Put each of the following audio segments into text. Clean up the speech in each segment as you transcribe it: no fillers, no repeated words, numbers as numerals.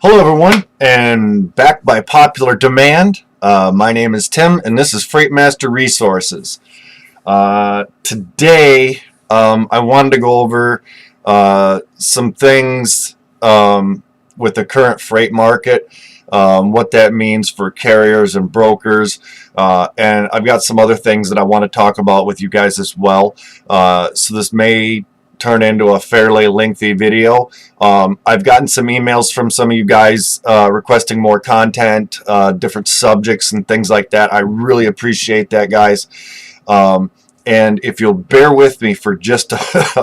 Hello everyone, and back by popular demand, my name is Tim, and this is Freight Master Resources. Today, I wanted to go over some things with the current freight market, what that means for carriers and brokers, and I've got some other things that I want to talk about with you guys as well. So this may turn into a fairly lengthy video. I've gotten some emails from some of you guys requesting more content, different subjects and things like that. I really appreciate that, guys. And if you'll bear with me for just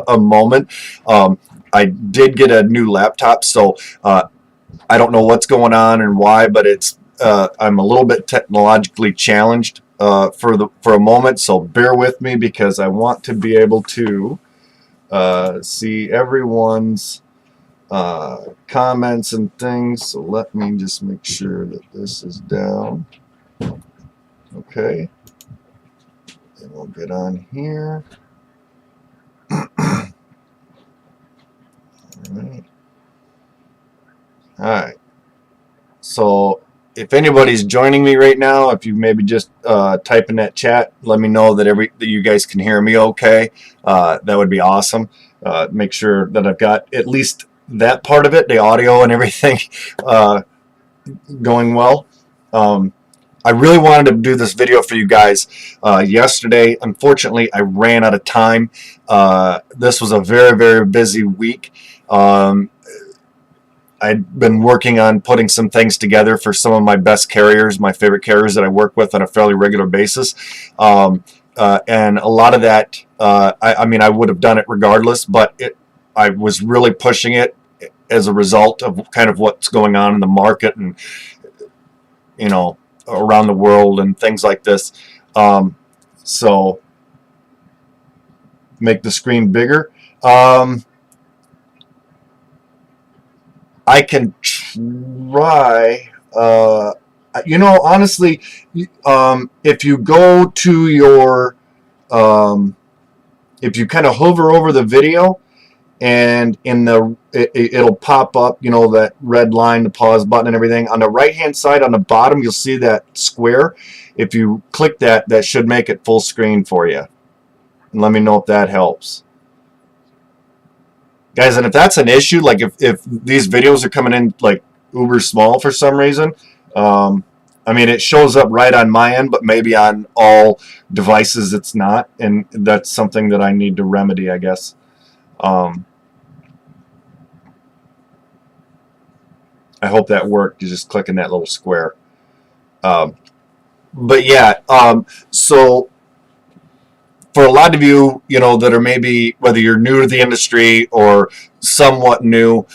a moment, I did get a new laptop, so I don't know what's going on and why, but it's I'm a little bit technologically challenged for a moment, so bear with me because I want to be able to see everyone's comments and things. So let me just make sure that this is down. Okay, and we'll get on here. All right. So if anybody's joining me right now, if you maybe just type in that chat, let me know that you guys can hear me okay. That would be awesome. Make sure that I've got at least that part of it, the audio and everything, going well. I really wanted to do this video for you guys yesterday. Unfortunately, I ran out of time. This was a very, very busy week. I've been working on putting some things together for some of my best carriers, my favorite carriers that I work with on a fairly regular basis. And a lot of that, I mean, I would have done it regardless, but I was really pushing it as a result of kind of what's going on in the market and, you know, around the world and things like this. So make the screen bigger. I can try, you know, honestly, if you go to your, if you kind of hover over the video and it'll pop up, you know, that red line, the pause button and everything. On the right hand side on the bottom, you'll see that square. If you click that, that should make it full screen for you. And let me know if that helps. Guys, and if that's an issue, like if these videos are coming in like uber small for some reason, I mean, it shows up right on my end, but maybe on all devices it's not, and that's something that I need to remedy, I guess. I hope that worked. You just clicking that little square. But yeah, so for a lot of you, you know, that are maybe, whether you're new to the industry or somewhat new,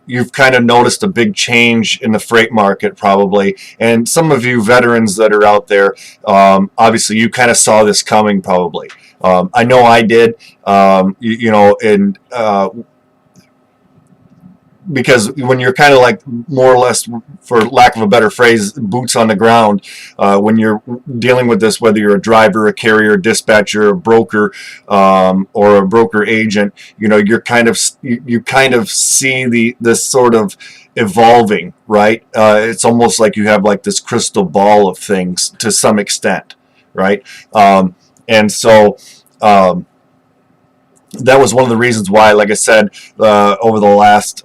you've kind of noticed a big change in the freight market probably. And some of you veterans that are out there, obviously you kind of saw this coming probably. I know I did, you know, and because when you're kind of like more or less, for lack of a better phrase, boots on the ground, when you're dealing with this, whether you're a driver, a carrier, a dispatcher, a broker, or a broker agent, you know, you kind of see this sort of evolving, right? It's almost like you have like this crystal ball of things to some extent, right? And so that was one of the reasons why, like I said, over the last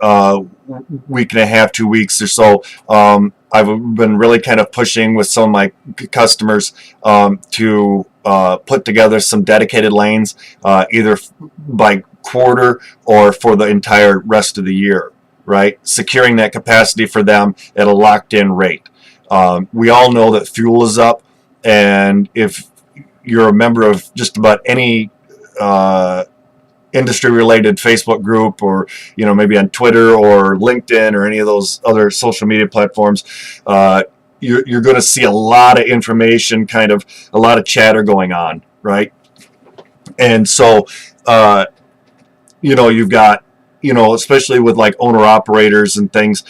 week and a half, 2 weeks or so, I've been really kind of pushing with some of my customers to put together some dedicated lanes, either by quarter or for the entire rest of the year, right? Securing that capacity for them at a locked-in rate. We all know that fuel is up, and if you're a member of just about any industry-related Facebook group, or, you know, maybe on Twitter or LinkedIn or any of those other social media platforms, you're going to see a lot of information, kind of a lot of chatter going on, right? And so, you know, you've got, you know, especially with like owner-operators and things,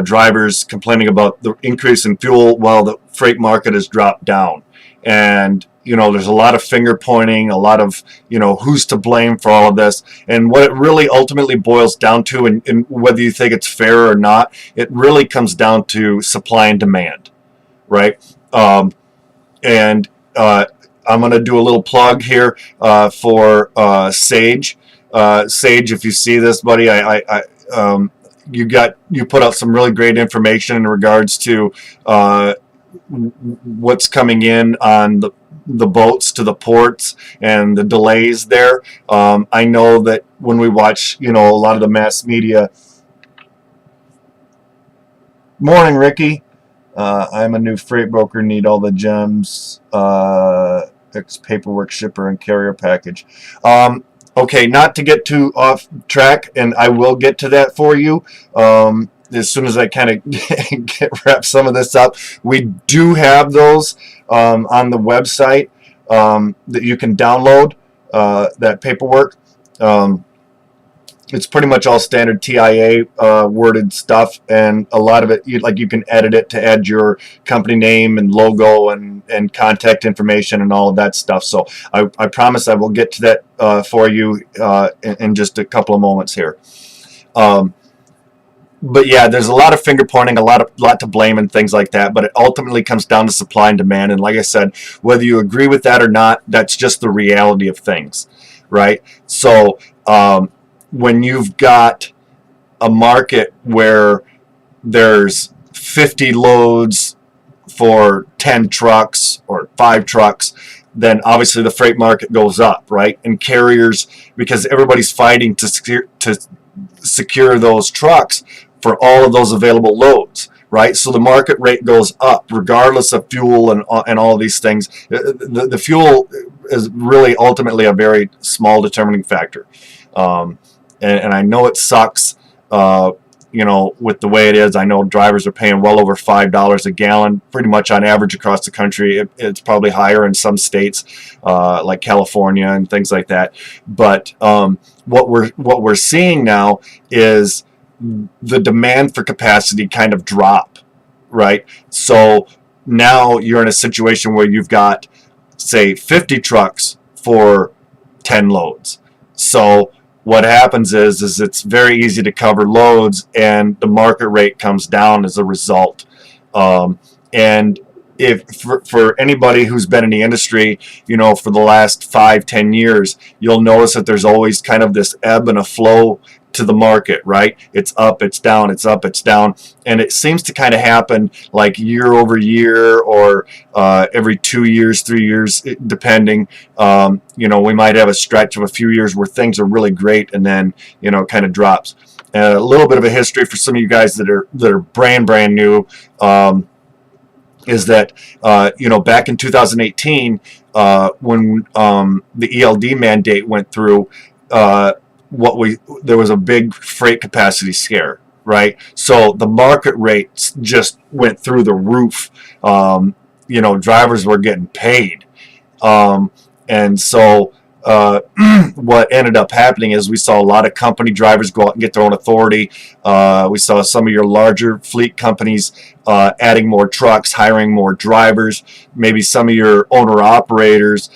drivers complaining about the increase in fuel while the freight market has dropped down. And there's a lot of finger pointing, a lot of, who's to blame for all of this. And what it really ultimately boils down to, and whether you think it's fair or not, it really comes down to supply and demand, right? And I'm going to do a little plug here for Sage. Sage, if you see this, buddy, you put out some really great information in regards to what's coming in on the boats to the ports and the delays there. I know that when we watch, a lot of the mass media. Morning, Ricky. I'm a new freight broker, need all the gems, paperwork, shipper, and carrier package. Okay, not to get too off track, and I will get to that for you as soon as I kind of wrap some of this up. We do have those on the website that you can download, that paperwork. It's pretty much all standard TIA worded stuff, and a lot of it, you can edit it to add your company name and logo and contact information and all of that stuff. So I promise I will get to that for you in just a couple of moments here. But yeah, there's a lot of finger pointing, a lot to blame and things like that, but it ultimately comes down to supply and demand. And like I said, whether you agree with that or not, that's just the reality of things, right? So when you've got a market where there's 50 loads for 10 trucks or 5 trucks, then obviously the freight market goes up, right? And carriers, because everybody's fighting to secure those trucks for all of those available loads, right? So the market rate goes up regardless of fuel and all these things. The fuel is really ultimately a very small determining factor. And I know it sucks, with the way it is. I know drivers are paying well over $5 a gallon, pretty much on average across the country. It's probably higher in some states, like California and things like that. But what we're seeing now is the demand for capacity kind of drop, right? So now you're in a situation where you've got, say, 50 trucks for 10 loads. So what happens is it's very easy to cover loads, and the market rate comes down as a result. And if for anybody who's been in the industry, for the last 5-10 years, you'll notice that there's always kind of this ebb and a flow to the market, right? It's up, it's down, it's up, it's down. And it seems to kind of happen like year over year, or every 2 years, 3 years, depending. We might have a stretch of a few years where things are really great, and then, it kind of drops. A little bit of a history for some of you guys that are brand new, is that, back in 2018, when the ELD mandate went through, there was a big freight capacity scare, right? So the market rates just went through the roof. Drivers were getting paid. And so what ended up happening is we saw a lot of company drivers go out and get their own authority. We saw some of your larger fleet companies adding more trucks, hiring more drivers, maybe some of your owner-operators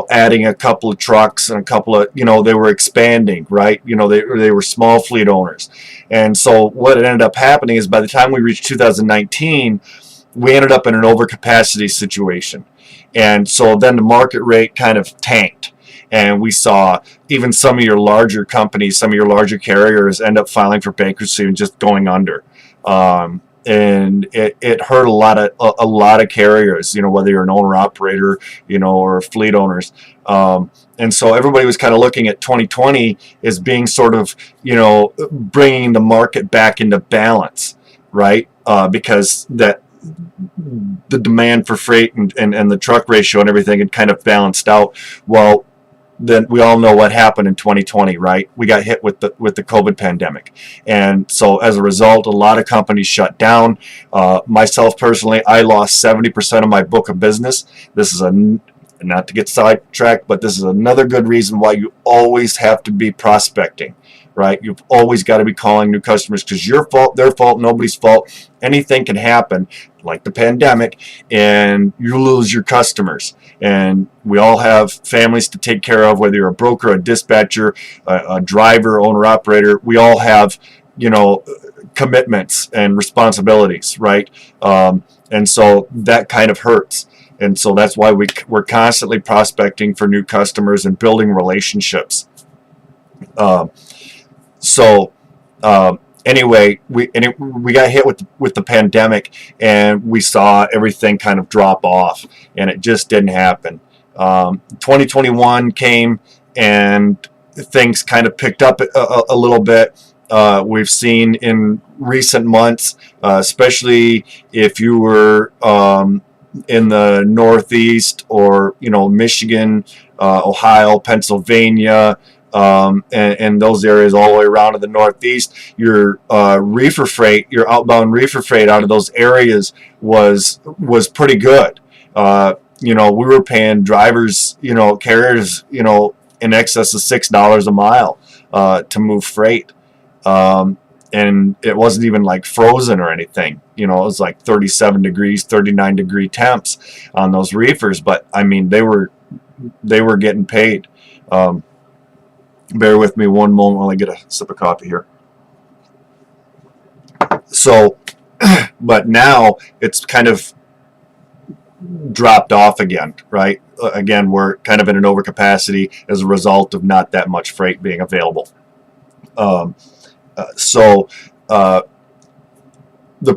adding a couple of trucks and a couple of, they were expanding, right? They were small fleet owners. And so what ended up happening is by the time we reached 2019, we ended up in an overcapacity situation. And so then the market rate kind of tanked. And we saw even some of your larger companies, some of your larger carriers end up filing for bankruptcy and just going under. And it hurt a lot of carriers, whether you're an owner operator, or fleet owners. And so everybody was kind of looking at 2020 as being sort of, bringing the market back into balance, right? Because the demand for freight and the truck ratio and everything had kind of balanced out. Well, then we all know what happened in 2020, right? We got hit with the COVID pandemic. And so as a result, a lot of companies shut down. Myself personally, I lost 70% of my book of business. This is not to get sidetracked, but this is another good reason why you always have to be prospecting, right? You've always got to be calling new customers, because your fault, their fault, nobody's fault. Anything can happen, like the pandemic, and you lose your customers. And we all have families to take care of, whether you're a broker, a dispatcher, a driver, owner, operator. We all have, commitments and responsibilities, right? And so that kind of hurts. And so that's why we're constantly prospecting for new customers and building relationships. Anyway, we got hit with the pandemic, and we saw everything kind of drop off, and it just didn't happen. 2021 came, and things kind of picked up a little bit. We've seen in recent months, especially if you were in the Northeast, or Michigan, Ohio, Pennsylvania, and those areas all the way around to the Northeast, your reefer freight, your outbound reefer freight out of those areas was pretty good. We were paying drivers, carriers, in excess of $6 a mile to move freight. And it wasn't even like frozen or anything. It was like 37 degrees, 39 degree temps on those reefers. But I mean, they were getting paid. Bear with me one moment while I get a sip of coffee here. So, but now it's kind of dropped off again, right? Again, we're kind of in an overcapacity as a result of not that much freight being available. The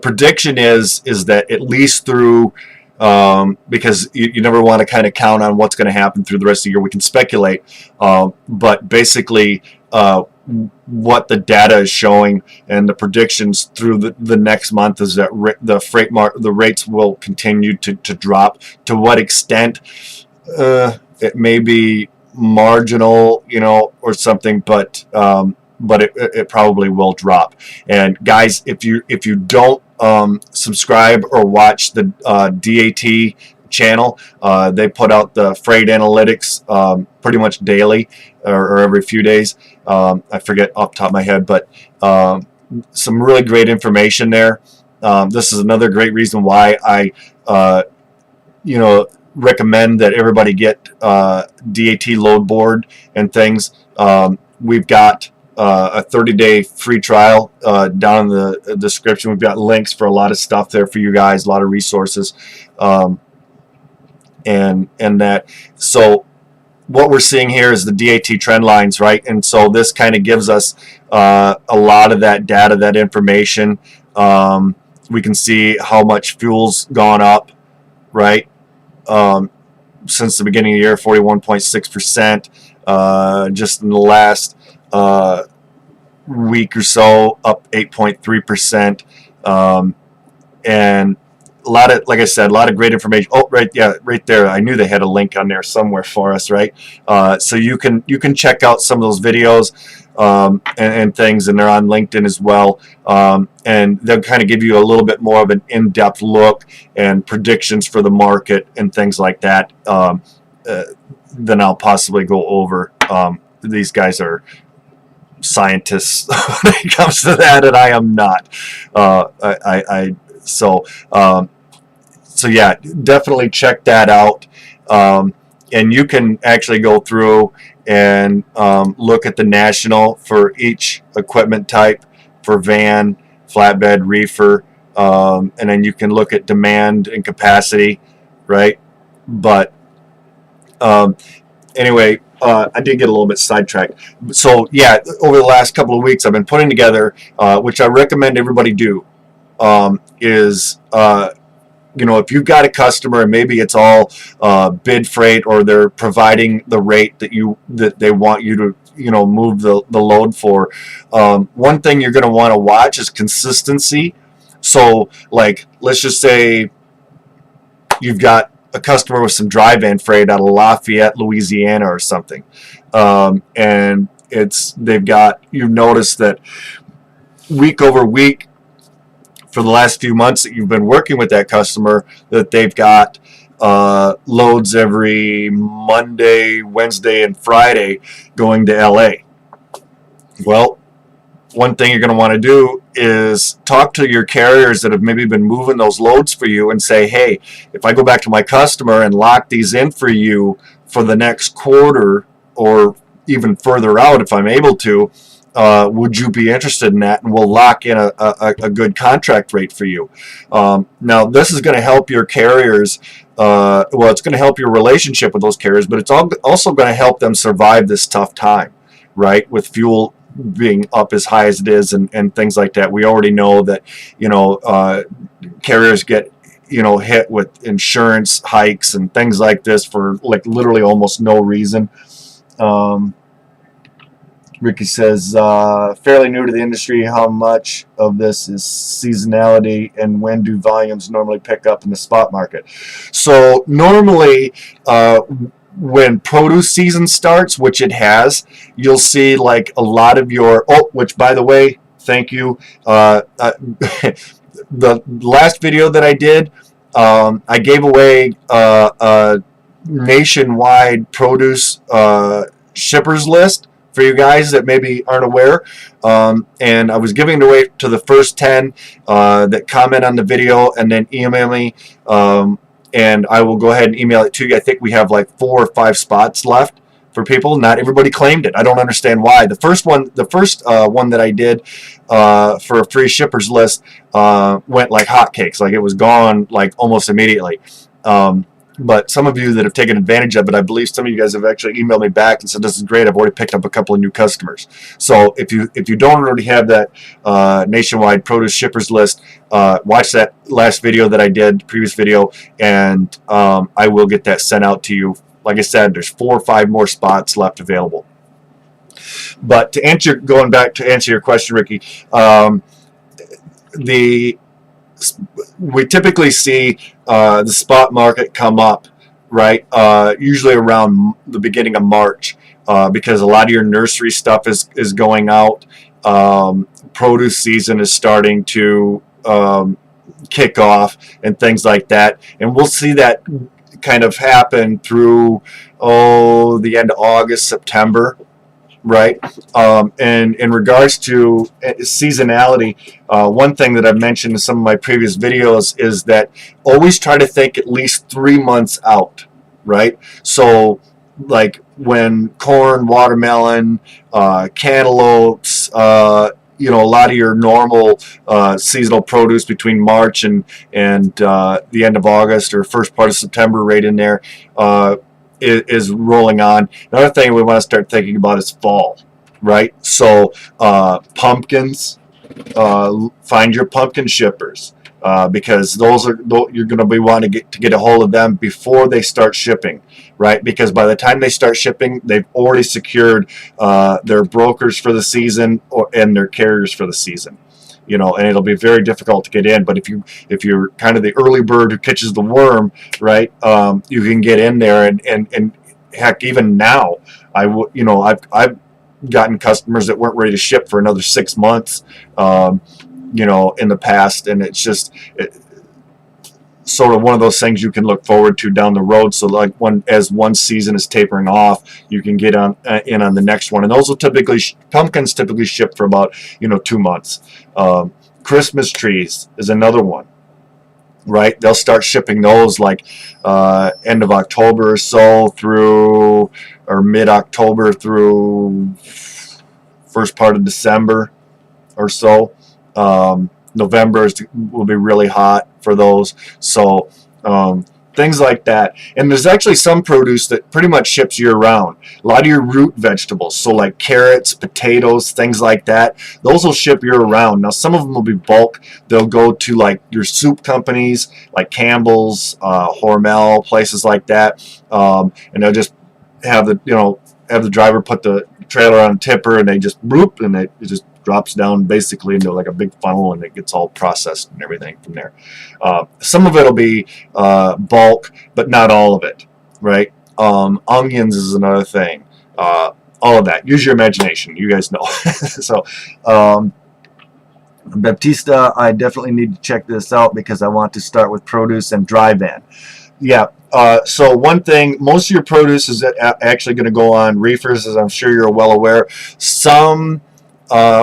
prediction is that at least through, because you never want to kind of count on what's going to happen through the rest of the year. We can speculate, but basically what the data is showing and the predictions through the next month is that the rates will continue to drop. To what extent, it may be marginal, or something, but it probably will drop. And guys, if you don't subscribe or watch the DAT channel, they put out the freight analytics pretty much daily, or every few days. I forget off the top of my head, but some really great information there. This is another great reason why I recommend that everybody get DAT load board and things. We've got a 30-day free trial down in the description. We've got links for a lot of stuff there for you guys, a lot of resources, and that. So what we're seeing here is the DAT trend lines, right? And so this kind of gives us a lot of that data, that information. We can see how much fuel's gone up, right? Since the beginning of the year, 41.6%. Just in the last week or so, up 8.3%. And a lot of, like I said, a lot of great information. Oh, right, yeah, right there. I knew they had a link on there somewhere for us, right? So you can check out some of those videos and things, and they're on LinkedIn as well. And they'll kind of give you a little bit more of an in-depth look and predictions for the market and things like that. Then I'll possibly go over. These guys are scientists when it comes to that, and I am not. So yeah, definitely check that out. And you can actually go through and look at the national for each equipment type, for van, flatbed, reefer, and then you can look at demand and capacity, right? But anyway, I did get a little bit sidetracked. So yeah, over the last couple of weeks, I've been putting together, which I recommend everybody do, is if you've got a customer and maybe it's all bid freight, or they're providing the rate that they want you to move the load for. One thing you're going to want to watch is consistency. So like, let's just say you've got a customer with some dry van freight out of Lafayette, Louisiana or something, and you've noticed that week over week for the last few months that you've been working with that customer, that they've got loads every Monday, Wednesday, and Friday going to LA. Well, one thing you're going to want to do is talk to your carriers that have maybe been moving those loads for you and say, hey, if I go back to my customer and lock these in for you for the next quarter or even further out if I'm able to, would you be interested in that? And we'll lock in a good contract rate for you. Now, this is going to help your carriers. Well, it's going to help your relationship with those carriers, but it's also going to help them survive this tough time, right? With fuel being up as high as it is and things like that. We already know that, carriers get, hit with insurance hikes and things like this for like literally almost no reason. Ricky says, fairly new to the industry, how much of this is seasonality and when do volumes normally pick up in the spot market? So normally, when produce season starts, which it has, you'll see like a lot of your, which by the way, thank you. The last video that I did, I gave away a nationwide produce shippers list for you guys that maybe aren't aware. And I was giving it away to the first 10 that comment on the video and then email me. And I will go ahead and email it to you. I think we have like 4 or 5 spots left for people. Not everybody claimed it. I don't understand why. The first one that I did for a free shippers list went like hotcakes. Like it was gone like almost immediately. But some of you that have taken advantage of it, I believe some of you guys have actually emailed me back and said, this is great, I've already picked up a couple of new customers. So if you don't already have that nationwide produce shippers list, watch that last video that I did, previous video, and I will get that sent out to you. Like I said, there's 4 or 5 more spots left available. But going back to answer your question, Ricky, we typically see the spot market come up, right, usually around the beginning of March, because a lot of your nursery stuff is going out. Produce season is starting to kick off and things like that. And we'll see that kind of happen through, the end of August, September. Right. And in regards to seasonality, one thing that I've mentioned in some of my previous videos is that always try to think at least 3 months out. Right. So like when corn, watermelon, cantaloupes, a lot of your normal seasonal produce between March and the end of August or first part of September, right in there, is rolling on. Another thing we want to start thinking about is fall, right? So pumpkins, find your pumpkin shippers, because you're going to be wanting to get a hold of them before they start shipping, right? Because by the time they start shipping, they've already secured their brokers for the season and their carriers for the season. And it'll be very difficult to get in. But if you're kind of the early bird who catches the worm, right, you can get in there. And heck, even now, I've gotten customers that weren't ready to ship for another 6 months, in the past, and it's just sort of one of those things you can look forward to down the road. So like as one season is tapering off, you can get in on the next one. And those will pumpkins typically ship for about 2 months. Christmas trees is another one, right? They'll start shipping those like end of October or so or mid-October through first part of December or so. November will be really hot for those. So things like that. And there's actually some produce that pretty much ships year-round. A lot of your root vegetables, so like carrots, potatoes, things like that, those will ship year-round. Now, some of them will be bulk. They'll go to like your soup companies, like Campbell's, Hormel, places like that, and they'll just have the driver put the trailer on a tipper, and they just bloop, and it just drops down basically into like a big funnel, and it gets all processed and everything from there. Some of it will be bulk, but not all of it, right? Onions is another thing. All of that. Use your imagination. You guys know. So, Baptista, I definitely need to check this out because I want to start with produce and dry van. Yeah. So one thing, most of your produce is actually going to go on reefers, as I'm sure you're well aware. Some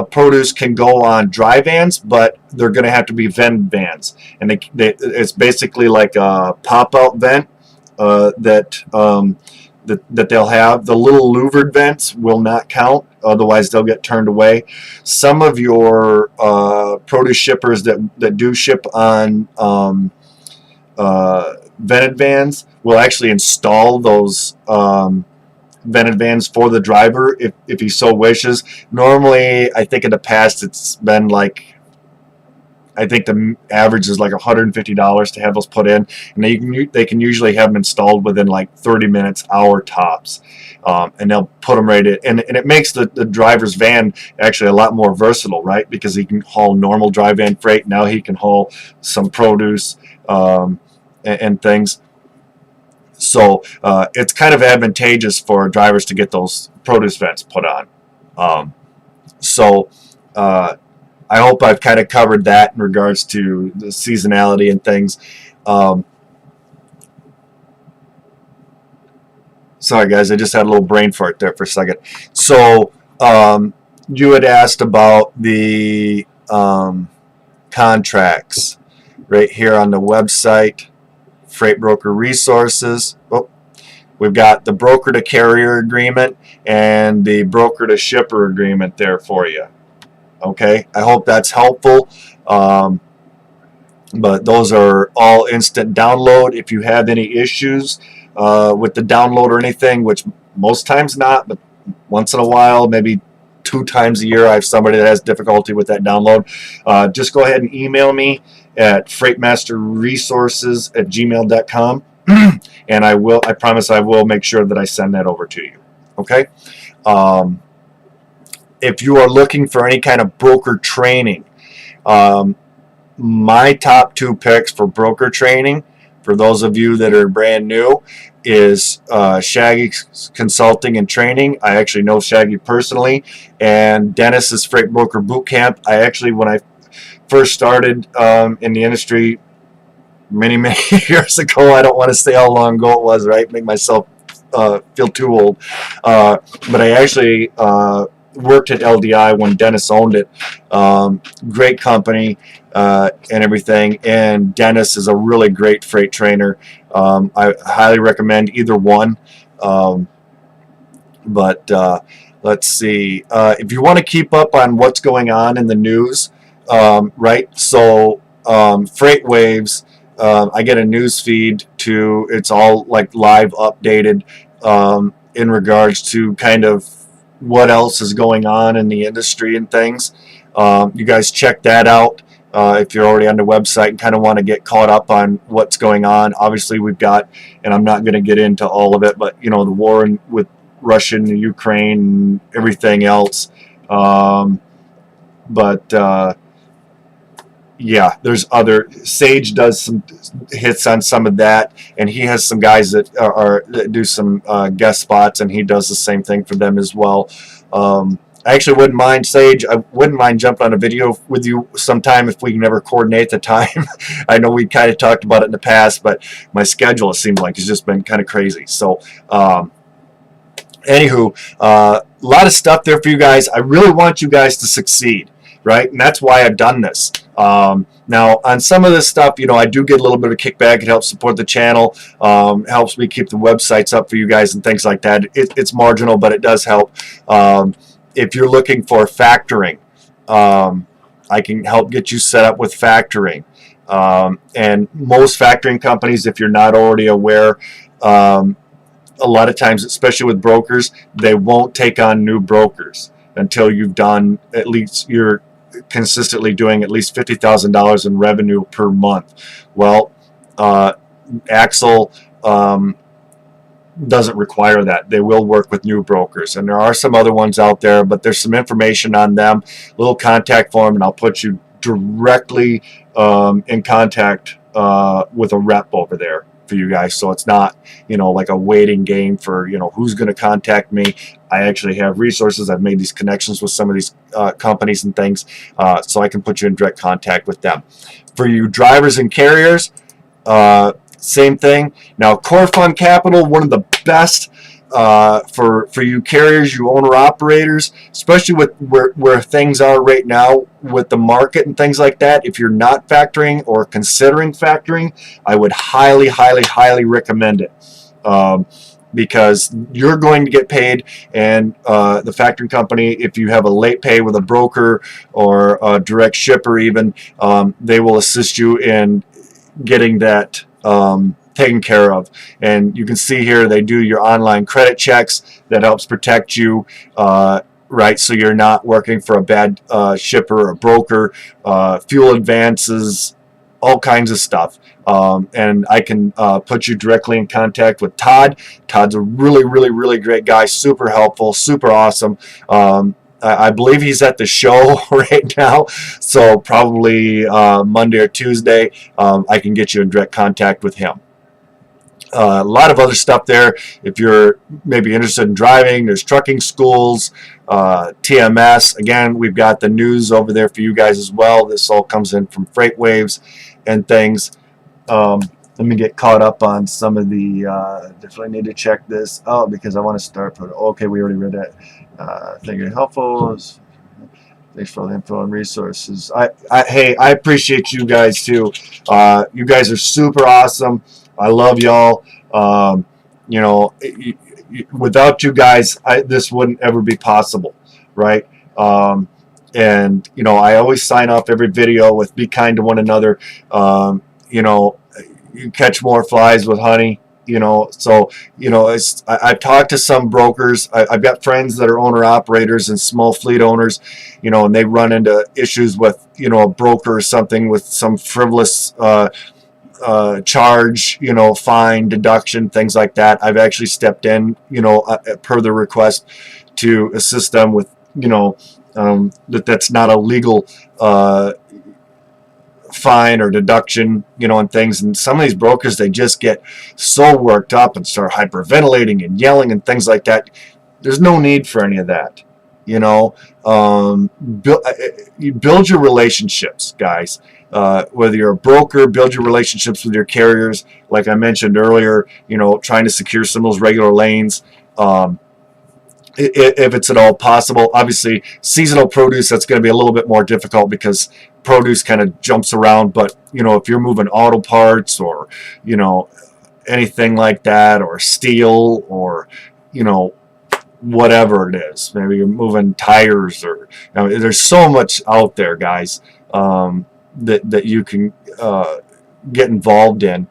produce can go on dry vans, but they're going to have to be vent vans, and it's basically like a pop-out vent that they'll have. The little louvered vents will not count, otherwise they'll get turned away. Some of your produce shippers that do ship on vented vans will actually install those vented vans for the driver if he so wishes. Normally, I think in the past it's been like, I think the average is like $150 to have those put in, and they can usually have them installed within like 30 minutes, hour tops, and they'll put them right in, and it makes the driver's van actually a lot more versatile, right? Because he can haul normal dry van freight. Now he can haul some produce and things. So it's kind of advantageous for drivers to get those produce vents put on. I hope I've kind of covered that in regards to the seasonality and things. Sorry, guys, I just had a little brain fart there for a second. So you had asked about the contracts right here on the website. Freight broker resources. Oh, we've got the broker to carrier agreement and the broker to shipper agreement there for you. Okay, I hope that's helpful. But those are all instant download. If you have any issues with the download or anything, which most times not, but once in a while, maybe 2 times a year, I have somebody that has difficulty with that download. Just go ahead and email me at freightmasterresources@gmail.com, and I promise I will make sure that I send that over to you. Okay. If you are looking for any kind of broker training, my top 2 picks for broker training, for those of you that are brand new, is Shaggy Consulting and Training. I actually know Shaggy personally, and Dennis's Freight Broker Bootcamp. I actually, when I first started in the industry many years ago, I don't want to say how long ago it was, right? Make myself feel too old. But I actually worked at LDI when Dennis owned it. Great company and everything. And Dennis is a really great freight trainer. I highly recommend either one. Let's see. If you want to keep up on what's going on in the news, right? So Freight Waves, I get a news feed to, it's all like live updated in regards to kind of what else is going on in the industry and things. You guys check that out if you're already on the website and kind of want to get caught up on what's going on. Obviously, we've got, and I'm not going to get into all of it, but you know, the war with Russia and Ukraine and everything else. Yeah, there's other. Sage does some hits on some of that, and he has some guys that do some guest spots, and he does the same thing for them as well. I actually wouldn't mind, Sage. I wouldn't mind jumping on a video with you sometime if we can ever coordinate the time. I know we kind of talked about it in the past, but my schedule, it seems like, has just been kind of crazy. So, anywho, a lot of stuff there for you guys. I really want you guys to succeed, right? And that's why I've done this. Now, on some of this stuff, you know, I do get a little bit of a kickback. It helps support the channel, helps me keep the websites up for you guys and things like that. It's marginal, but it does help. If you're looking for factoring, I can help get you set up with factoring. And most factoring companies, if you're not already aware, a lot of times, especially with brokers, they won't take on new brokers until you've done, at least you're consistently doing at least $50,000 in revenue per month. Well, Axel doesn't require that. They will work with new brokers, and there are some other ones out there, but there's some information on them, little contact form, and I'll put you directly in contact with a rep over there for you guys. So it's not, you know, like a waiting game for, you know, who's going to contact me. I actually have resources. I've made these connections with some of these companies and things, so I can put you in direct contact with them. For you drivers and carriers, same thing. Now, Core Fund Capital, one of the best for you carriers, you owner operators, especially with where things are right now with the market and things like that. If you're not factoring or considering factoring, I would highly, highly, highly recommend it. Because you're going to get paid, and the factoring company, if you have a late pay with a broker or a direct shipper even, they will assist you in getting that taken care of. And you can see here they do your online credit checks. That helps protect you, right, so you're not working for a bad shipper or broker, fuel advances, all kinds of stuff. And I can put you directly in contact with Todd. Todd's a really, really, really great guy, super helpful, super awesome. I believe he's at the show right now, so probably Monday or Tuesday I can get you in direct contact with him. A lot of other stuff there. If you're maybe interested in driving, there's trucking schools, TMS. Again, we've got the news over there for you guys as well. This all comes in from Freight Waves and things. Let me get caught up on some of the, definitely need to check this out because I want to start. Okay, we already read that. Thank you, helpful. Thanks for all the info and resources. Hey, I appreciate you guys too. You guys are super awesome. I love y'all. You know, without you guys, this wouldn't ever be possible, right? And you know, I always sign off every video with "Be kind to one another." You know, you catch more flies with honey. You know, so you know, I've talked to some brokers. I've got friends that are owner operators and small fleet owners. You know, and they run into issues with, you know, a broker or something with some frivolous charge, you know, fine, deduction, things like that. I've actually stepped in, you know, per the request to assist them with, you know, that's not a legal fine or deduction, you know, and things. And some of these brokers, they just get so worked up and start hyperventilating and yelling and things like that. There's no need for any of that, you know. You build your relationships, guys. Whether you're a broker, build your relationships with your carriers. Like I mentioned earlier, you know, trying to secure some of those regular lanes. If it's at all possible. Obviously, seasonal produce, that's going to be a little bit more difficult because produce kind of jumps around. But, you know, if you're moving auto parts or, you know, anything like that, or steel, or, you know, whatever it is, maybe you're moving tires, or, you know, there's so much out there, guys, that you can get involved in.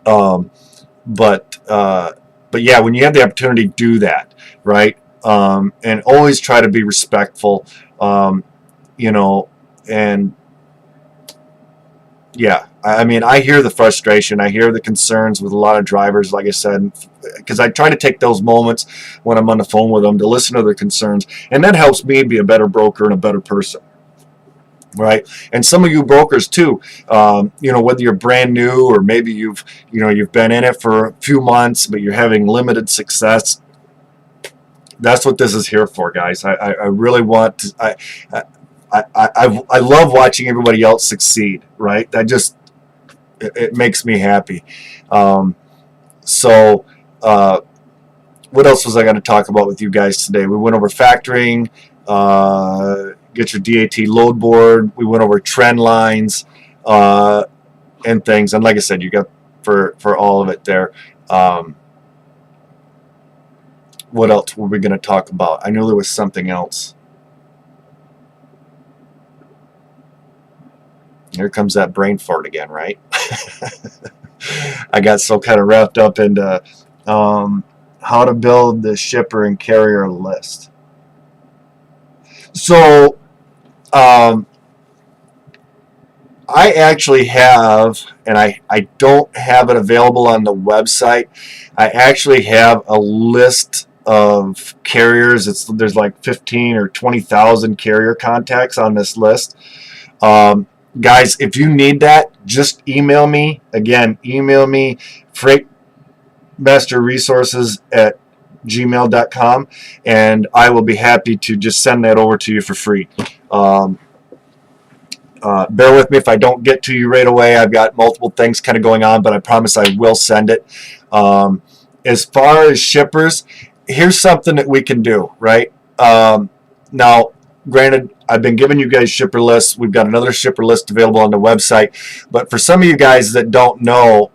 But yeah, when you have the opportunity, do that, right? And always try to be respectful, you know, and yeah, I mean, I hear the frustration, I hear the concerns with a lot of drivers, like I said, because I try to take those moments when I'm on the phone with them to listen to their concerns, and that helps me be a better broker and a better person. Right, and some of you brokers too, you know, whether you're brand new or maybe you've been in it for a few months but you're having limited success. That's what this is here for, guys. I really want to. I love watching everybody else succeed. Right, that just it makes me happy. So what else was I going to talk about with you guys today? We went over factoring. Get your DAT load board. We went over trend lines and things. And like I said, you got for all of it there. What else were we going to talk about? I knew there was something else. Here comes that brain fart again, right? I got so kind of wrapped up into how to build the shipper and carrier list. So I actually have, and I don't have it available on the website. I actually have a list of carriers. There's like 15 or 20,000 carrier contacts on this list. Guys, if you need that, just email me. Again, email me, freightmasterresources@gmail.com, and I will be happy to just send that over to you for free. Bear with me if I don't get to you right away. I've got multiple things kind of going on, but I promise I will send it. as far as shippers, here's something that we can do, right? Now, granted, I've been giving you guys shipper lists. We've got another shipper list available on the website. But for some of you guys that don't know,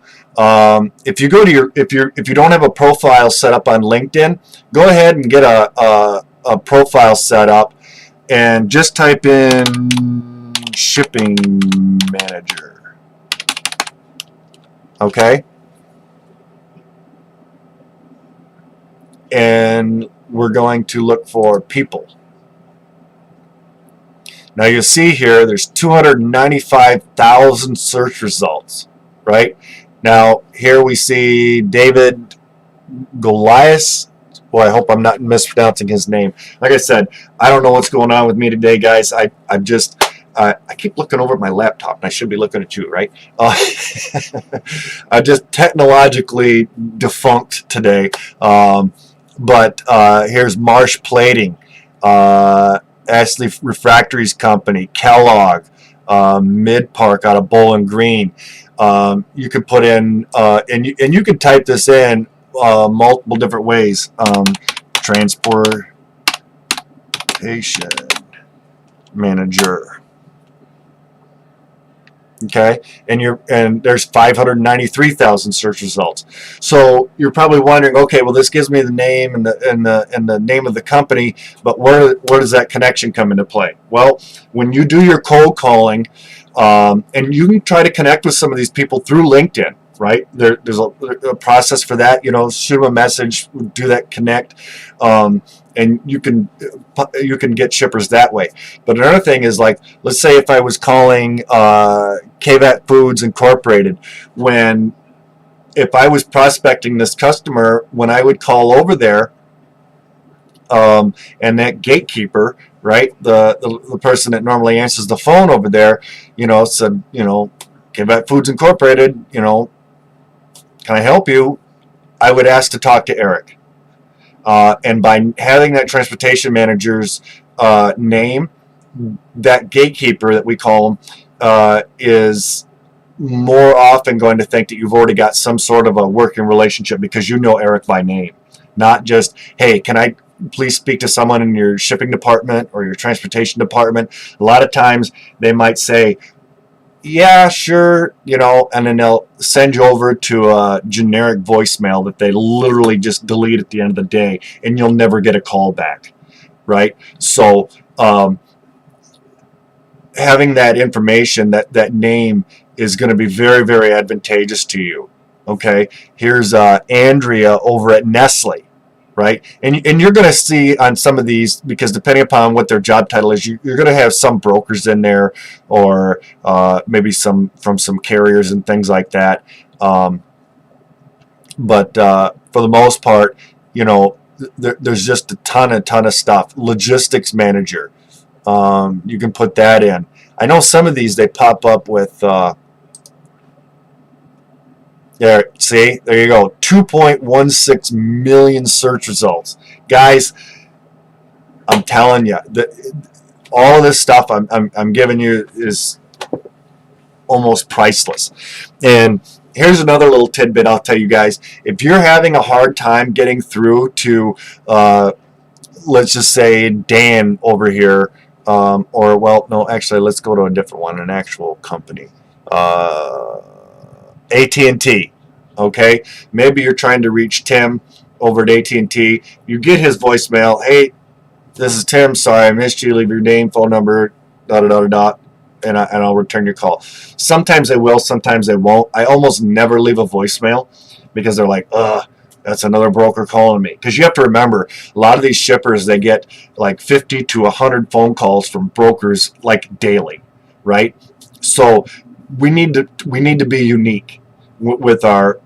if you go to if you don't have a profile set up on LinkedIn, go ahead and get a profile set up and just type in shipping manager. Okay? And we're going to look for people. Now you see here, there's 295,000 search results, right? Now here we see David Goliath. Boy, I hope I'm not mispronouncing his name. Like I said, I don't know what's going on with me today, guys. I keep looking over at my laptop, and I should be looking at you, right? I'm just technologically defunct today. But here's Marsh Plating, Ashley Refractories Company, Kellogg, Mid-Park out of Bowling Green. You could put in, and you can type this in multiple different ways. Transportation manager. Okay, and there's 593,000 search results. So you're probably wondering, okay, well, this gives me the name and the name of the company, but where does that connection come into play? Well, when you do your cold calling, and you can try to connect with some of these people through LinkedIn, right? There's a process for that. Shoot them a message, do that connect, and you can get shippers that way. But another thing is, like, let's say if I was calling KVAT Foods Incorporated, if I was prospecting this customer, when I would call over there, and that gatekeeper, right, the person that normally answers the phone over there, said, KVAT Foods Incorporated, can I help you? I would ask to talk to Eric. And by having that transportation manager's name, that gatekeeper that we call him is more often going to think that you've already got some sort of a working relationship because you know Eric by name, not just, hey, can I please speak to someone in your shipping department or your transportation department? A lot of times they might say, yeah, sure, and then they'll send you over to a generic voicemail that they literally just delete at the end of the day, and you'll never get a call back, right? So having that information, that name, is going to be very, very advantageous to you. Okay, here's Andrea over at Nestle, right? And you're going to see on some of these, because depending upon what their job title is, you're going to have some brokers in there, or maybe some from some carriers and things like that. But for the most part, there's just a ton of stuff. Logistics manager, you can put that in. I know some of these, they pop up with there you go, 2.16 million search results. Guys, I'm telling you, all of this stuff I'm giving you is almost priceless. And here's another little tidbit I'll tell you guys. If you're having a hard time getting through to, let's just say Dan over here, or, well, no, actually, let's go to a different one, an actual company. AT&T, okay? Maybe you're trying to reach Tim over at AT&T. You get his voicemail. Hey, this is Tim. Sorry, I missed you. Leave your name, phone number, and I'll return your call. Sometimes they will, sometimes they won't. I almost never leave a voicemail because they're like, that's another broker calling me. Because you have to remember, a lot of these shippers, they get like 50 to 100 phone calls from brokers like daily, right? So we need to be unique with our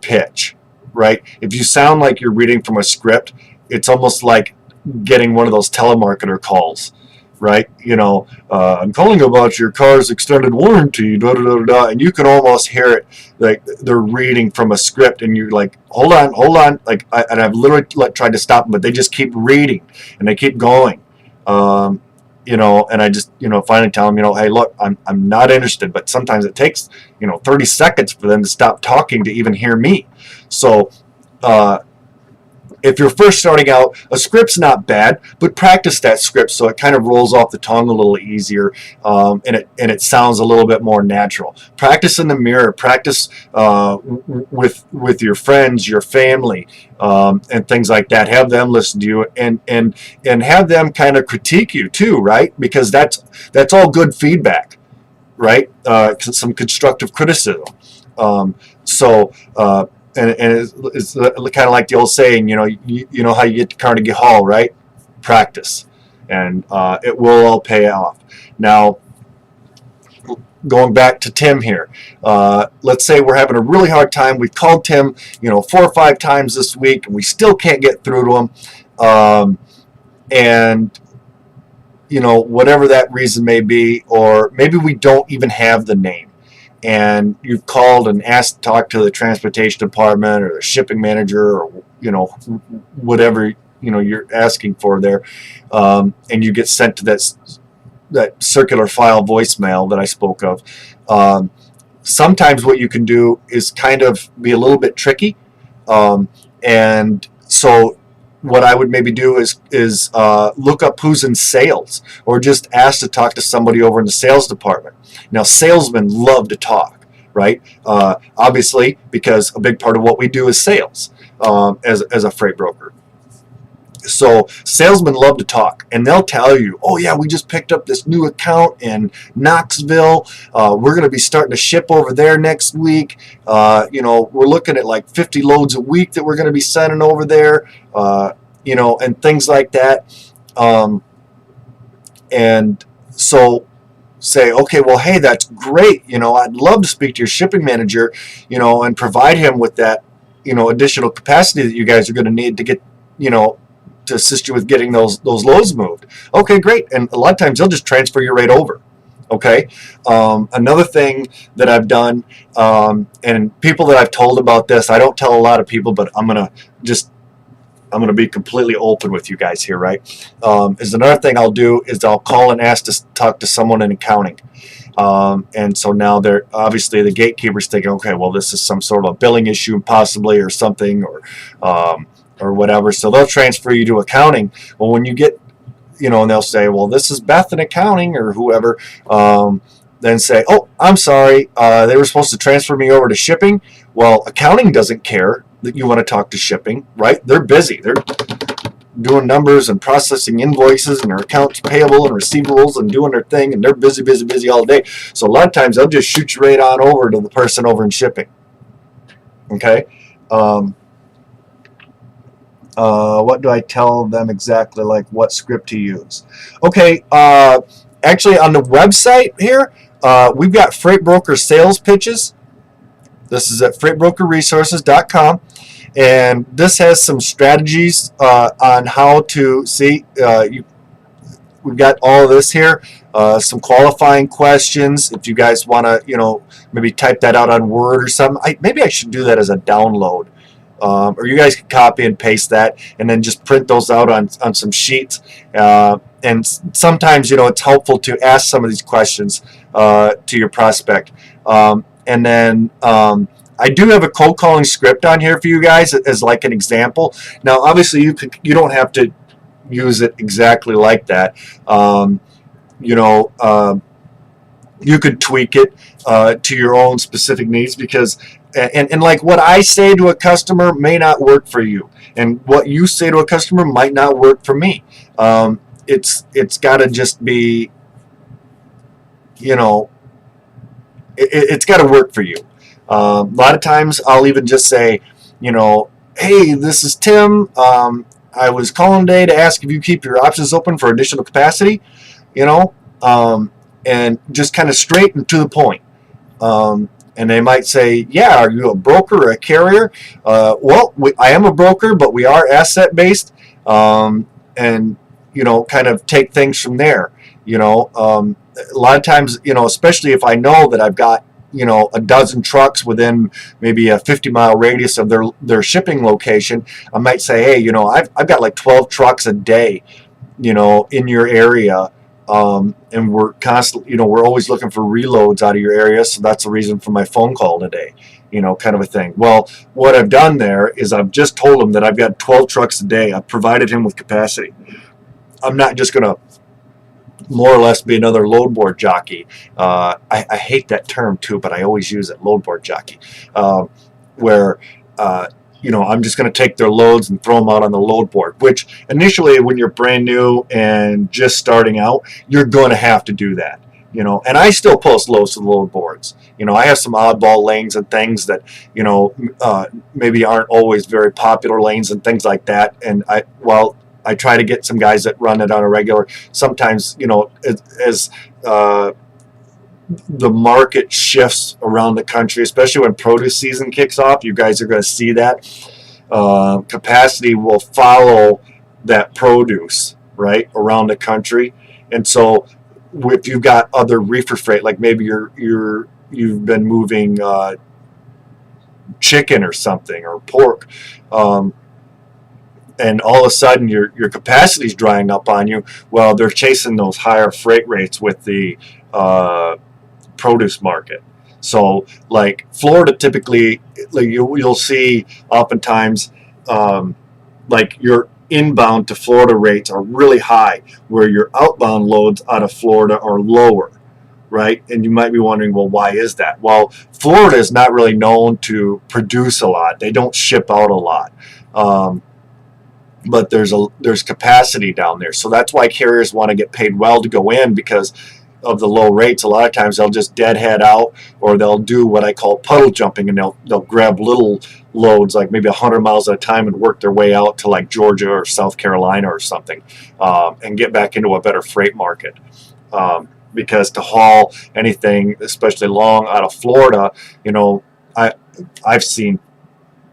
pitch, right? If you sound like you're reading from a script, it's almost like getting one of those telemarketer calls, right? I'm calling about your car's extended warranty, and you can almost hear it like they're reading from a script, and you're like, hold on, like, and I've literally tried to stop them, but they just keep reading and they keep going. And I just, finally tell them, hey, look, I'm not interested. But sometimes it takes, 30 seconds for them to stop talking to even hear me. So if you're first starting out, a script's not bad, but practice that script so it kind of rolls off the tongue a little easier, and it sounds a little bit more natural. Practice in the mirror. Practice with your friends, your family, and things like that. Have them listen to you, and have them kind of critique you too, right? Because that's all good feedback, right? Some constructive criticism. So. And it's kind of like the old saying, you know how you get to Carnegie Hall, right? Practice, and it will all pay off. Now, going back to Tim here, let's say we're having a really hard time. We've called Tim, 4 or 5 times this week, and we still can't get through to him. And whatever that reason may be, or maybe we don't even have the name. And you've called and asked to talk to the transportation department or the shipping manager, or whatever you're asking for there, and you get sent to that circular file voicemail that I spoke of. Sometimes what you can do is kind of be a little bit tricky, and so what I would maybe do is look up who's in sales, or just ask to talk to somebody over in the sales department. Now, salesmen love to talk, right? Obviously, because a big part of what we do is sales as a freight broker. So salesmen love to talk, and they'll tell you, oh yeah, we just picked up this new account in Knoxville. We're going to be starting to ship over there next week. We're looking at like 50 loads a week that we're going to be sending over there, and things like that. And so say, okay, well, hey, that's great. I'd love to speak to your shipping manager, and provide him with that, additional capacity that you guys are going to need to get, to assist you with getting those loads moved. Okay, great. And a lot of times they'll just transfer you right over. Okay. Another thing that I've done, and people that I've told about this, I don't tell a lot of people, but I'm going to be completely open with you guys here, right? Is another thing I'll do is I'll call and ask to talk to someone in accounting. And so now they're obviously the gatekeeper's thinking, okay, well, this is some sort of a billing issue possibly, or something, or whatever. So they'll transfer you to accounting. Well, when you get, and they'll say, well, this is Beth in accounting, or whoever, then say, oh, I'm sorry, they were supposed to transfer me over to shipping. Well, accounting doesn't care that you want to talk to shipping, right? They're busy. They're doing numbers and processing invoices, and their accounts payable and receivables, and doing their thing, and they're busy all day. So a lot of times they'll just shoot you right on over to the person over in shipping. Okay. What do I tell them exactly, like what script to use? Okay, actually on the website here, we've got freight broker sales pitches. This is at freightbrokerresources.com, and this has some strategies on how to see. We've got all of this here, some qualifying questions. If you guys want to, maybe type that out on Word or something. Maybe I should do that as a download. Or you guys can copy and paste that and then just print those out on some sheets. And sometimes, it's helpful to ask some of these questions to your prospect. And then I do have a cold calling script on here for you guys as like an example. Now, obviously, you don't have to use it exactly like that. You could tweak it to your own specific needs, because and like what I say to a customer may not work for you, and what you say to a customer might not work for me. It's got to just be, it's got to work for you. A lot of times I'll even just say, hey, this is Tim. I was calling today to ask if you keep your options open for additional capacity, and just kind of straight and to the point. And they might say, yeah, are you a broker or a carrier? Well, I am a broker, but we are asset-based, and, kind of take things from there. A lot of times, especially if I know that I've got, a dozen trucks within maybe a 50-mile radius of their shipping location, I might say, hey, I've got like 12 trucks a day, in your area. And we're constantly, we're always looking for reloads out of your area. So that's the reason for my phone call today, kind of a thing. Well, what I've done there is I've just told him that I've got 12 trucks a day. I've provided him with capacity. I'm not just going to more or less be another load board jockey. I hate that term too, but I always use it, load board jockey, where I'm just going to take their loads and throw them out on the load board, which initially when you're brand new and just starting out, you're going to have to do that. And I still post loads to the load boards. I have some oddball lanes and things that, maybe aren't always very popular lanes and things like that. And I try to get some guys that run it on a regular. Sometimes, as the market shifts around the country, especially when produce season kicks off, you guys are going to see that. Capacity will follow that produce, right, around the country. And so if you've got other reefer freight, like maybe you've been moving chicken or something or pork, and all of a sudden your capacity is drying up on you, well, they're chasing those higher freight rates with the produce market. So like Florida, typically, like you'll see oftentimes like your inbound to Florida rates are really high, where your outbound loads out of Florida are lower, right? And you might be wondering, well, why is that? Well, Florida is not really known to produce a lot. They don't ship out a lot. But there's capacity down there. So that's why carriers want to get paid well to go in, because of the low rates. A lot of times they'll just deadhead out, or they'll do what I call puddle jumping, and they'll grab little loads, like maybe 100 miles at a time, and work their way out to like Georgia or South Carolina or something, and get back into a better freight market. Because to haul anything, especially long, out of Florida, I've seen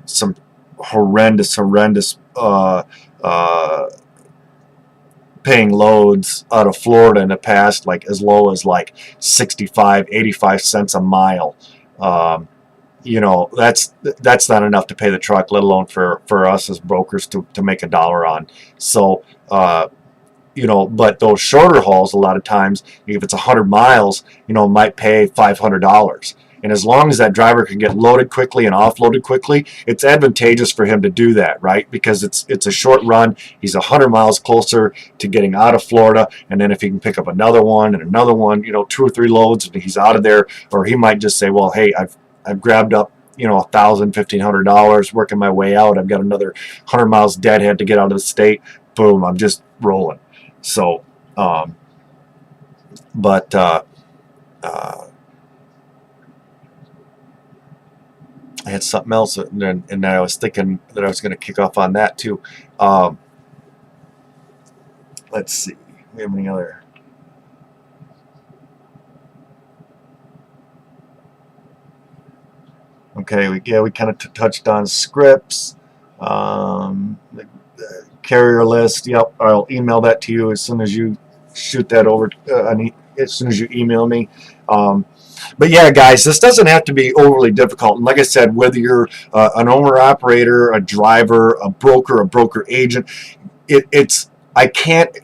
some horrendous paying loads out of Florida in the past, like as low as like 85 cents a mile. That's not enough to pay the truck, let alone for us as brokers to make $1 on. So but those shorter hauls, a lot of times, if it's 100 miles, might pay $500. And as long as that driver can get loaded quickly and offloaded quickly, it's advantageous for him to do that, right? Because it's a short run. He's 100 miles closer to getting out of Florida. And then if he can pick up another one and another one, 2 or 3 loads, and he's out of there. Or he might just say, well, hey, I've grabbed up, $1,000, $1,500, working my way out. I've got another 100 miles deadhead to get out of the state. Boom, I'm just rolling. So, I had something else, and I was thinking that I was going to kick off on that too. Let's see. We have any other? Okay, we kind of touched on scripts, the carrier list. Yep, I'll email that to you as soon as you shoot that over. As soon as you email me. But yeah, guys, this doesn't have to be overly difficult. And like I said, whether you're an owner-operator, a driver, a broker agent, I can't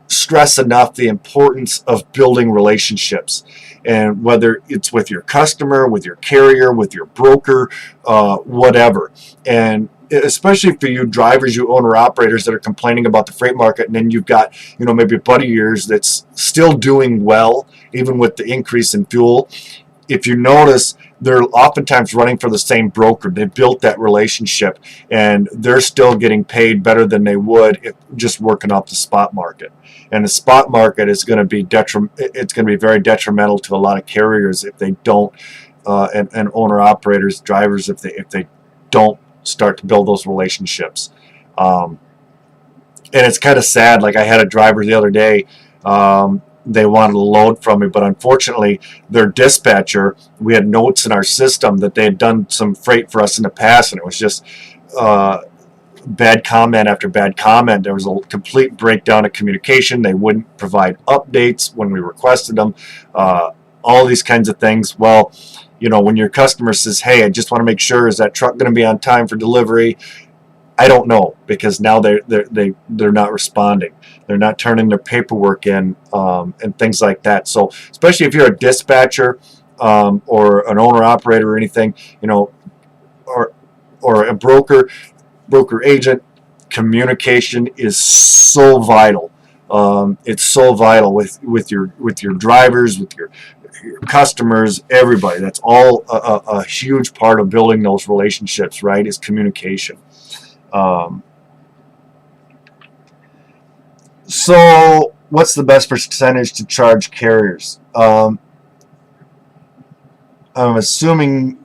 stress enough the importance of building relationships. And whether it's with your customer, with your carrier, with your broker, whatever. And especially for you drivers, you owner-operators that are complaining about the freight market, and then you've got, maybe a buddy of yours that's still doing well, even with the increase in fuel. If you notice, they're oftentimes running for the same broker. They built that relationship, and they're still getting paid better than they would if just working off the spot market. And the spot market is going to be it's going to be very detrimental to a lot of carriers if they don't, and owner-operators, drivers, if they don't start to build those relationships. And it's kind of sad. Like I had a driver the other day, they wanted to load from me, but unfortunately their dispatcher, we had notes in our system that they had done some freight for us in the past, and it was just bad comment after bad comment. There was a complete breakdown of communication. They wouldn't provide updates when we requested them, all these kinds of things. Well, when your customer says, hey, I just want to make sure, is that truck going to be on time for delivery? I don't know, because now they're not responding. They're not turning their paperwork in, and things like that. So especially if you're a dispatcher, or an owner operator or anything, or a broker agent, communication is so vital. It's so vital with your drivers, with your customers, everybody. That's all a huge part of building those relationships, right? Is communication. So what's the best percentage to charge carriers? I'm assuming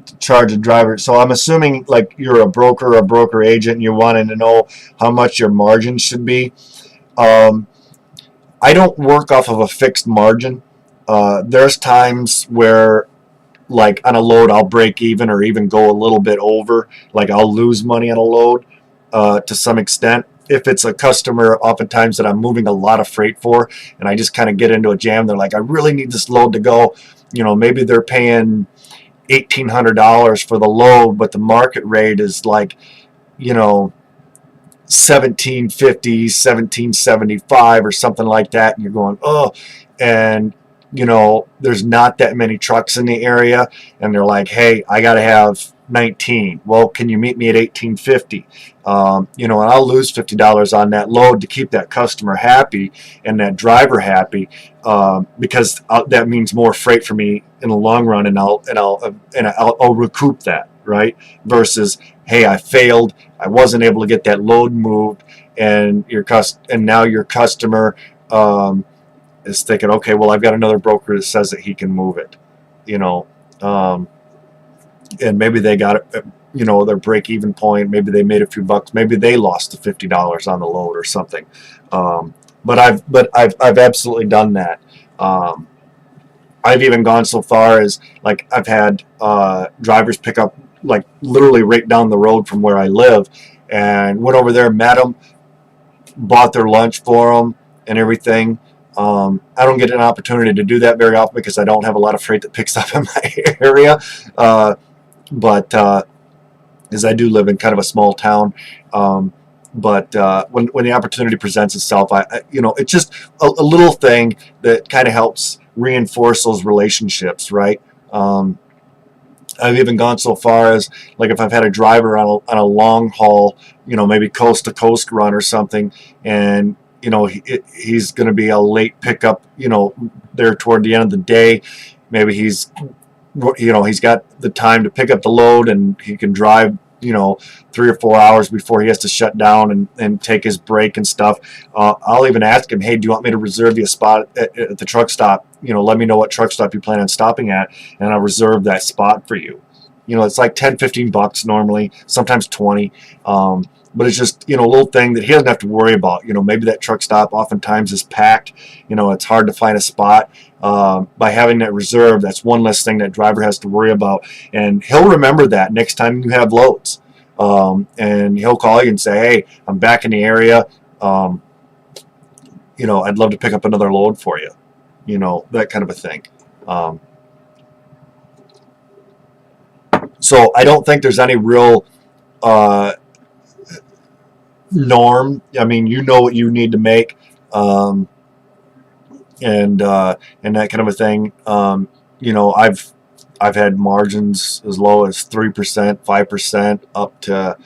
to charge a driver. So I'm assuming like you're a broker agent, and you're wanting to know how much your margin should be. I don't work off of a fixed margin. There's times where, like on a load, I'll break even or even go a little bit over. Like I'll lose money on a load to some extent. If it's a customer, oftentimes that I'm moving a lot of freight for, and I just kind of get into a jam, they're like, I really need this load to go. Maybe they're paying $1,800 for the load, but the market rate is like, 1750, 1775 or something like that, and you're going, oh, and there's not that many trucks in the area, and they're like, hey, I got to have 19. Well, can you meet me at 1850? And I'll lose $50 on that load to keep that customer happy and that driver happy, because that means more freight for me in the long run, and I'll recoup that, right? Versus, hey, I failed, I wasn't able to get that load moved, and now your customer is thinking, okay, well, I've got another broker that says that he can move it, and maybe they got it, their break-even point. Maybe they made a few bucks. Maybe they lost the $50 on the load or something. But I've absolutely done that. I've even gone so far as, like, I've had drivers pick up, like, literally right down the road from where I live, and went over there, met them, bought their lunch for them and everything. I don't get an opportunity to do that very often because I don't have a lot of freight that picks up in my area. But as I do live in kind of a small town. But when the opportunity presents itself, it's just a little thing that kind of helps reinforce those relationships, right? I've even gone so far as, like, if I've had a driver on a long haul, maybe coast to coast run or something, and he's going to be a late pickup, there toward the end of the day. Maybe he's got the time to pick up the load, and he can drive 3 or 4 hours before he has to shut down and take his break and stuff. I'll even ask him, hey, do you want me to reserve you a spot at the truck stop? Let me know what truck stop you plan on stopping at, and I'll reserve that spot for you. It's like $10-15 normally, sometimes 20. But it's just, a little thing that he doesn't have to worry about. Maybe that truck stop oftentimes is packed. It's hard to find a spot. By having that reserved, that's one less thing that driver has to worry about. And he'll remember that next time you have loads. And he'll call you and say, hey, I'm back in the area. I'd love to pick up another load for you. That kind of a thing. So I don't think there's any real norm. I mean, what you need to make, and that kind of a thing. I've had margins as low as 3%, 5%, up to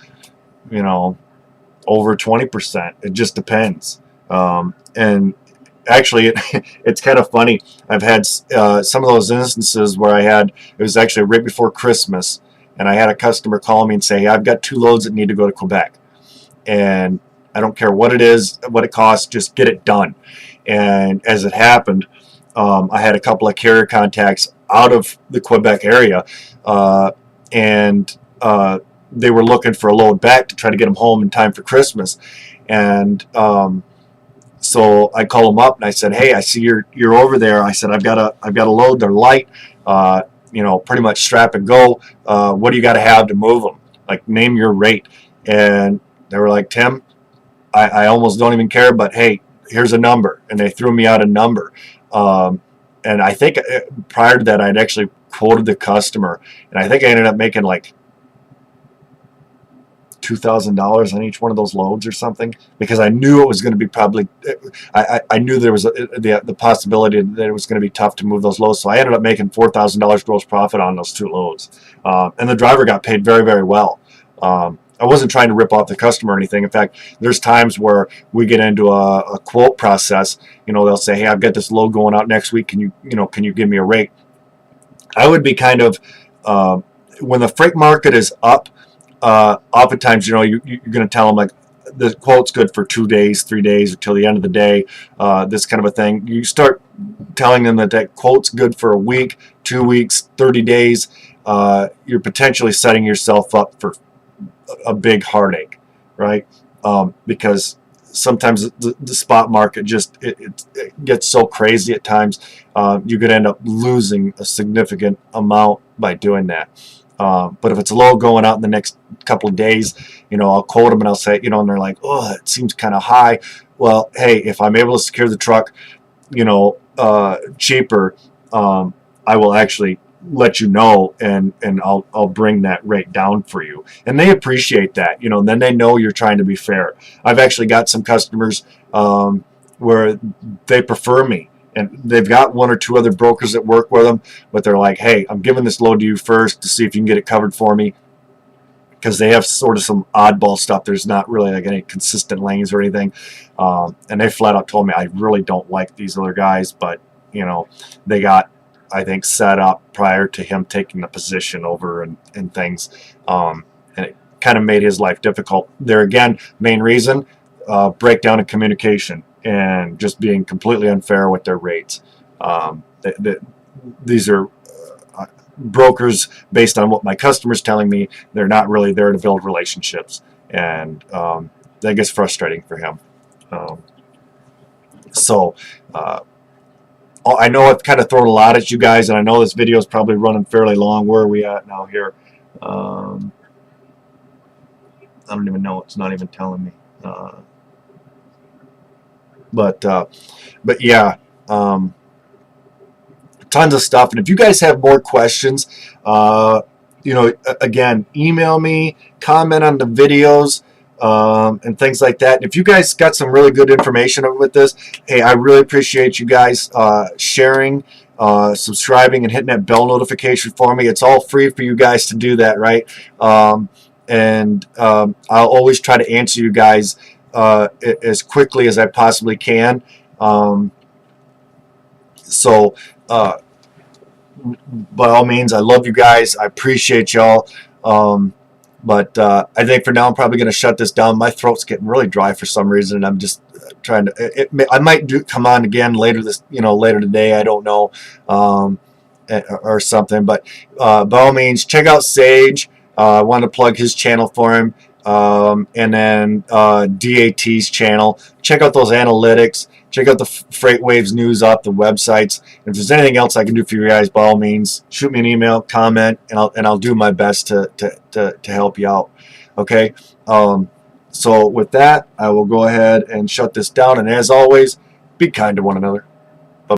over 20%. It just depends. And actually, it's kind of funny. I've had some of those instances where it was actually right before Christmas, and I had a customer call me and say, hey, I've got 2 loads that need to go to Quebec, and I don't care what it is, what it costs, just get it done. And as it happened, I had a couple of carrier contacts out of the Quebec area, and they were looking for a load back to try to get them home in time for Christmas. And so I called them up and I said, hey, I see you're over there. I said, I've got a load. They're light, pretty much strap and go. What do you got to have to move them? Like, name your rate. And they were like, Tim, I almost don't even care, but hey, here's a number. And they threw me out a number. And I think prior to that, I'd actually quoted the customer, and I think I ended up making like $2,000 on each one of those loads or something, because I knew it was going to be probably, I knew there was the possibility that it was going to be tough to move those loads. So I ended up making $4,000 gross profit on those 2 loads. And the driver got paid very, very well. I wasn't trying to rip off the customer or anything. In fact, there's times where we get into a quote process. They'll say, hey, I've got this load going out next week. Can you give me a rate? I would be kind of, when the freight market is up, oftentimes, you're going to tell them, like, the quote's good for 2 days, 3 days, until the end of the day, this kind of a thing. You start telling them that that quote's good for a week, 2 weeks, 30 days, you're potentially setting yourself up for a big heartache, right? Because sometimes the spot market just it gets so crazy at times, you could end up losing a significant amount by doing that. But if it's a load going out in the next couple of days, I'll quote them and I'll say, and they're like, oh, it seems kind of high. Well, hey, if I'm able to secure the truck, cheaper, I will actually let you know, and I'll bring that rate down for you. And they appreciate that, and then they know you're trying to be fair. I've actually got some customers where they prefer me, and they've got 1 or 2 other brokers that work with them, but they're like, hey, I'm giving this load to you first to see if you can get it covered for me, because they have sort of some oddball stuff. There's not really like any consistent lanes or anything, and they flat out told me, I really don't like these other guys, but they got, I think, set up prior to him taking the position over and things, and it kind of made his life difficult. There again, main reason, breakdown in communication and just being completely unfair with their rates. These are brokers based on what my customer's telling me. They're not really there to build relationships, and that gets frustrating for him. I know I've kind of thrown a lot at you guys, and I know this video is probably running fairly long. Where are we at now here? I don't even know. It's not even telling me. But yeah, tons of stuff. And if you guys have more questions, again, email me, comment on the videos, and things like that. And if you guys got some really good information with this, hey, I really appreciate you guys sharing, subscribing, and hitting that bell notification for me. It's all free for you guys to do that, right? And I'll always try to answer you guys as quickly as I possibly can. So by all means, I love you guys. I appreciate y'all. But I think for now I'm probably going to shut this down. My throat's getting really dry for some reason, and I'm just trying to. I might come on again later later today. I don't know, or something. But by all means, check out Sage. I want to plug his channel for him, and then DAT's channel. Check out those analytics. Check out the Freight Waves news off the websites. If there's anything else I can do for you guys, by all means, shoot me an email, comment, and I'll do my best to help you out. Okay. So with that, I will go ahead and shut this down. And as always, be kind to one another.